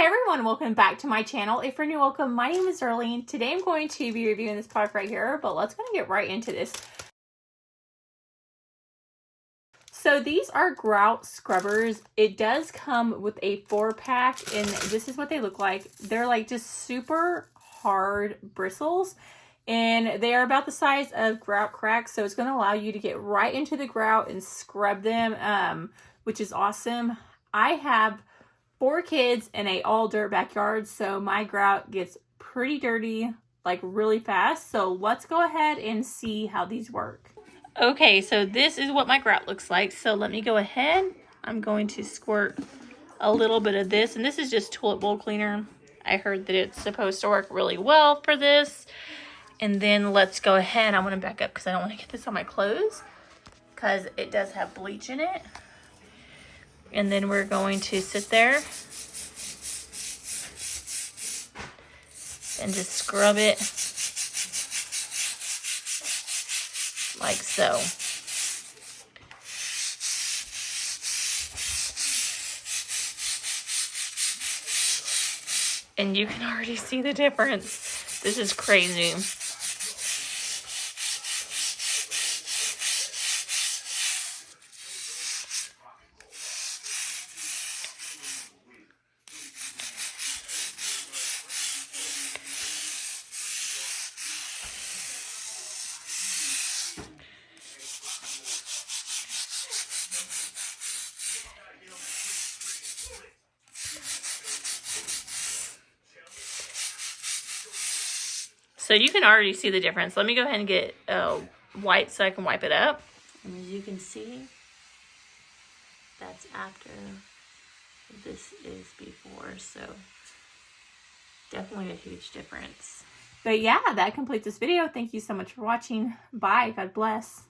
Hey everyone, welcome back to my channel. If you're new, welcome. My name is Arlene. Today I'm going to be reviewing this product right here, but let's go and get right into this. So these are Grout scrubbers. It does come with a 4-pack, and this is what they look like. They're like just super hard bristles, and they are about the size of Grout cracks, so it's going to allow you to get right into the grout and scrub them, which is awesome. I have 4 kids in a all dirt backyard, so my grout gets pretty dirty like really fast. So let's go ahead and see how these work. Okay, so this is what my grout looks like. So let me go ahead. I'm going to squirt a little bit of this, and this is just toilet bowl cleaner. I heard that it's supposed to work really well for this. And then let's go ahead. I want to back up because I don't want to get this on my clothes because it does have bleach in it. And then we're going to sit there and just scrub it like so. And you can already see the difference. This is crazy. So you can already see the difference. Let me go ahead and get white so I can wipe it up. And as you can see, that's after. This is before. So definitely a huge difference. But yeah, that completes this video. Thank you so much for watching. Bye. God bless.